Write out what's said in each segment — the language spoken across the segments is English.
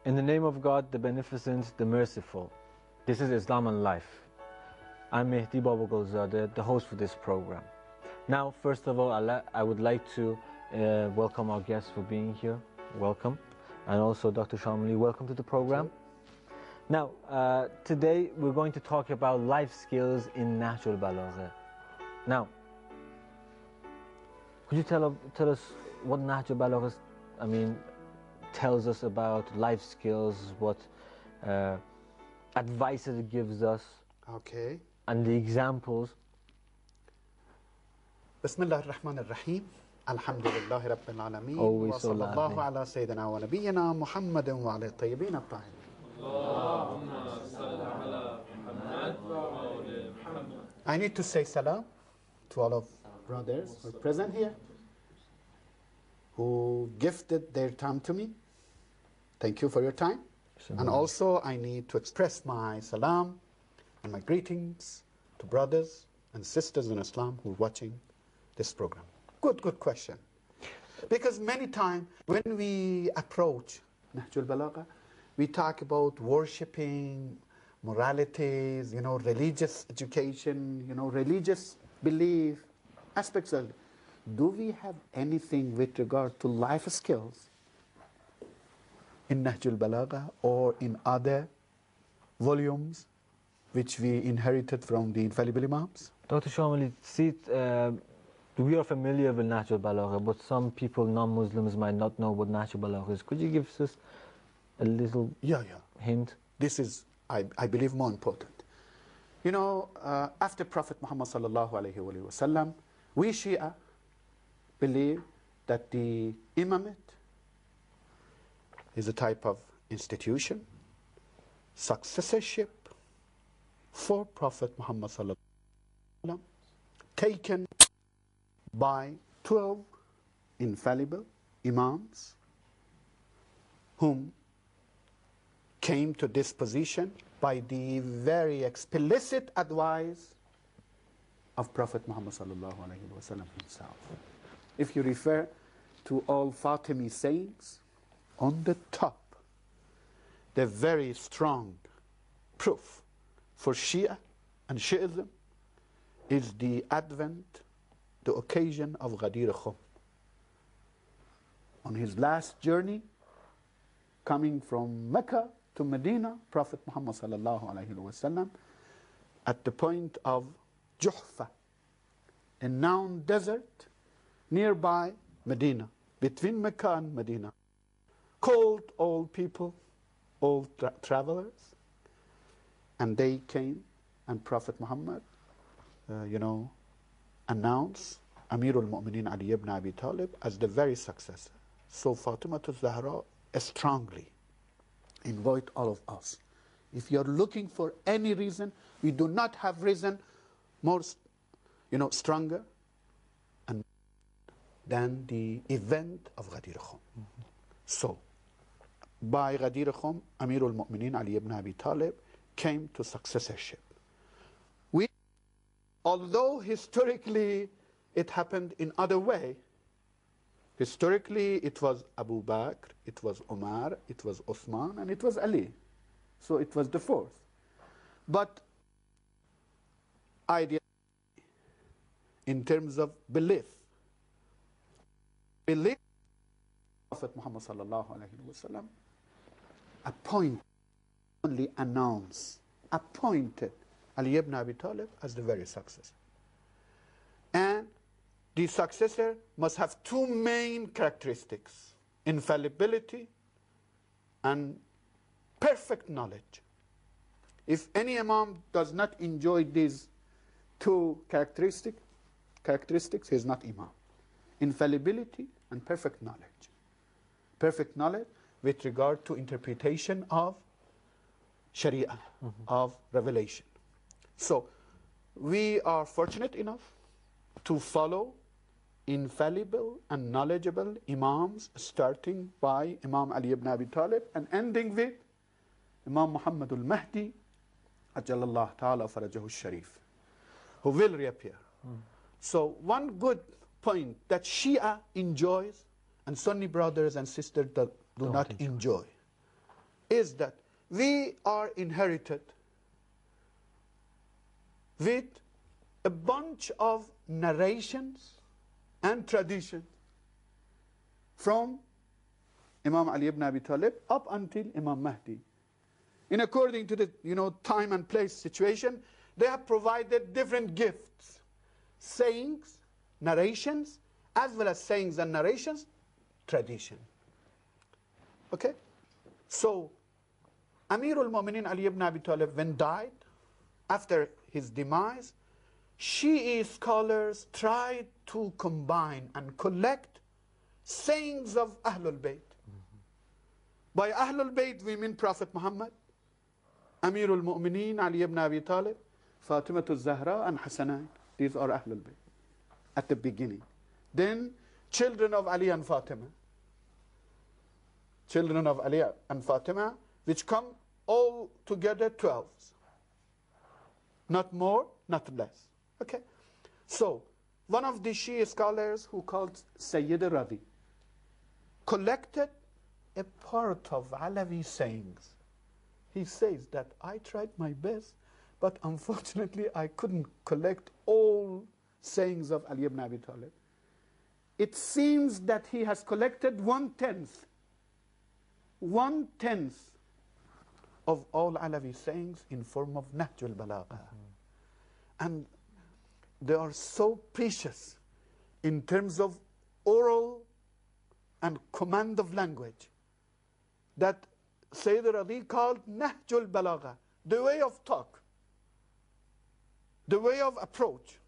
In the name of God, the Beneficent, the Merciful. This is Islam and Life. I'm Mehdi Babagolzadeh, the host for this program. Now, first of all, I would like to welcome our guests for being here. Welcome. And also Dr. Shameli, welcome to the program. Now, today we're going to talk about life skills in Nahjul Balagah. Now, could you tell us what Nahjul Balagah tells us about life skills, what advice it gives us, okay, and the examples? Bismillah ar-Rahman ar-Rahim. Alhamdulillahi Rabbil Alameen. Always wa so sallallahu loudly. ala Sayyidina wa Nabiyyina Muhammadin wa ala tayyibin at-tahirin. I need to say salam to all of brothers who are present here, who gifted their time to me. Thank you for your time. And also I need to express my salam and my greetings to brothers and sisters in Islam who are watching this program. Good question. Because many times when we approach Nahjul Balagah, we talk about worshipping, moralities, religious education, religious belief, aspects of it. Do we have anything with regard to life skills in Nahjul Balagah or in other volumes which we inherited from the infallible Imams? Dr. Shameli, we are familiar with Nahjul Balagah, but some people, non-Muslims, might not know what Nahjul Balagah is. Could you give us a little hint? This is, I believe, more important. After Prophet Muhammad sallallahu alaihi wasallam, we Shia believe that the imamate is a type of institution, successorship for Prophet Muhammad sallallahu alaihi wasallam, taken by 12 infallible imams whom came to this position by the very explicit advice of Prophet Muhammad sallallahu alaihi wasallam himself. If you refer to all Fatimi sayings, on the top, the very strong proof for Shia and Shiism is the advent, the occasion of Ghadir Khum. On his last journey, coming from Mecca to Medina, Prophet Muhammad sallallahu alaihi wasallam, at the point of Juhfa, a known desert nearby Medina, between Mecca and Medina, called all people, all travelers, and they came, and Prophet Muhammad, announced Amirul Mu'mineen Ali ibn Abi Talib as the very successor. So Fatima Zahra strongly invite all of us. If you're looking for any reason, we do not have reason more, stronger and than the event of Ghadir Khum. So, by Ghadir Khum, Amirul Mu'mineen Ali ibn Abi Talib came to successorship. Although historically it happened in other way, historically it was Abu Bakr, it was Umar, it was Uthman, and it was Ali. So it was the fourth. But idea in terms of belief Prophet Muhammad sallallahu alaihi wasallam appointed Ali ibn Abi Talib as the very successor. And the successor must have two main characteristics: infallibility and perfect knowledge. If any imam does not enjoy these two characteristics, he is not imam. Infallibility and perfect knowledge. Perfect knowledge with regard to interpretation of Sharia, of revelation. So, we are fortunate enough to follow infallible and knowledgeable imams, starting by Imam Ali ibn Abi Talib and ending with Imam Muhammad al-Mahdi, Ajalallah Ta'ala Farajahu Sharif, who will reappear. So, one good point that Shia enjoys and Sunni brothers and sisters do not enjoy is that we are inherited with a bunch of narrations and traditions from Imam Ali ibn Abi Talib up until Imam Mahdi. In according to the time and place situation, they have provided different gifts, sayings, narrations, as well as sayings and narrations, tradition. Okay? So, Amirul Mu'minin Ali ibn Abi Talib, when died, after his demise, Shi'i scholars tried to combine and collect sayings of Ahlul Bayt. By Ahlul Bayt, we mean Prophet Muhammad, Amirul Mu'minin Ali ibn Abi Talib, Fatimatul Zahra, and Hasanain. These are Ahlul Bayt at the beginning. Then, children of Ali and Fatima. Children of Ali and Fatima, which come all together 12. Not more, not less. Okay? So, one of the Shia scholars who called Sayyid Radi collected a part of Alawi sayings. He says that I tried my best, but unfortunately I couldn't collect all sayings of Ali ibn Abi Talib. It seems that he has collected 1/10 of all Alawi sayings in form of Nahjul Balagah. And they are so precious in terms of oral and command of language that Sayyid Radi called Nahjul Balagah, the way of talk, the way of approach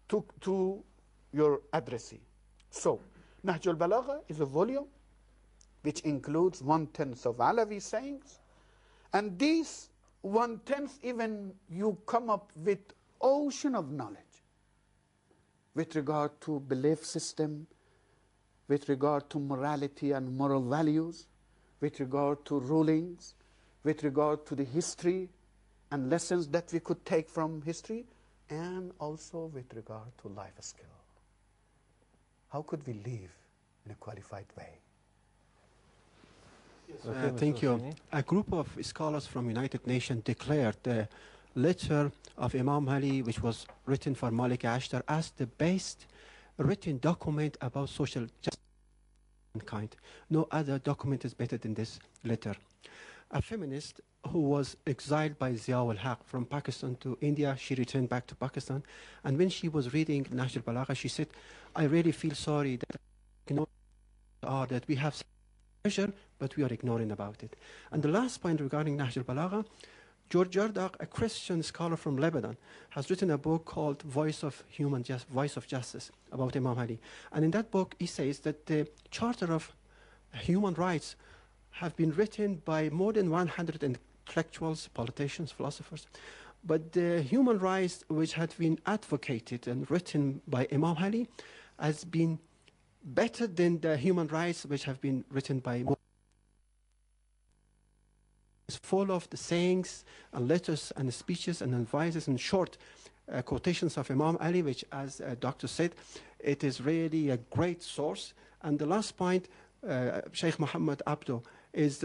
to your addressee. So, Nahjul Balagah is a volume which includes 1/10 of Alawi sayings, and these 1/10 even you come up with ocean of knowledge with regard to belief system, with regard to morality and moral values, with regard to rulings, with regard to the history and lessons that we could take from history, and also with regard to life skill. How could we live in a qualified way? Thank you. A group of scholars from United Nations declared the letter of Imam Ali, which was written for Malik Ashtar, as the best written document about social justice and mankind. No other document is better than this letter. A feminist who was exiled by Ziaul Haq from Pakistan to India, she returned back to Pakistan, and when she was reading Nahjul Balagah, she said, I really feel sorry that we have pleasure, but we are ignoring about it. And the last point regarding Nahjul Balagah, George Jardaq, a Christian scholar from Lebanon, has written a book called Voice of Justice about Imam Ali. And in that book, he says that the Charter of Human Rights have been written by more than 100 intellectuals, politicians, philosophers. But the human rights which had been advocated and written by Imam Ali has been better than the human rights which have been written by It's full of the sayings and letters and speeches and advices and short quotations of Imam Ali, which, as Doctor said, it is really a great source. And the last point, Sheikh Muhammad Abdo is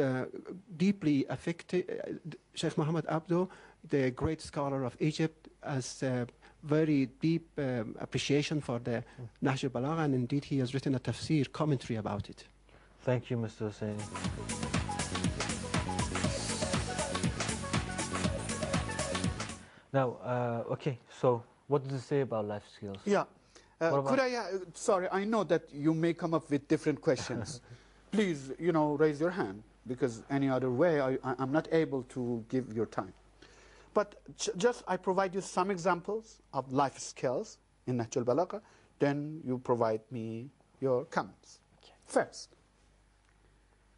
deeply affected. Sheikh Muhammad Abdo, the great scholar of Egypt, has very deep appreciation for the Nahjul Balagah, and indeed he has written a tafsir commentary about it. Thank you, Mr. Husseini. Now, okay, so what does it say about life skills? Yeah. Could I, sorry, I know that you may come up with different questions. Please, raise your hand, because any other way, I'm not able to give your time. But just I provide you some examples of life skills in Nahjul Balagah, then you provide me your comments. Okay. First,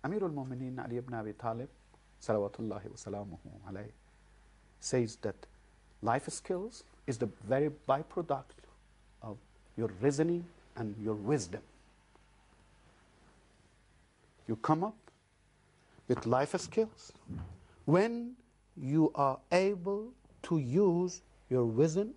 Amirul Mu'minin Ali ibn Abi Talib, salawatullahi wa salamuhu alayhi, says that life skills is the very byproduct of your reasoning and your wisdom. You come up with life skills when you are able to use your wisdom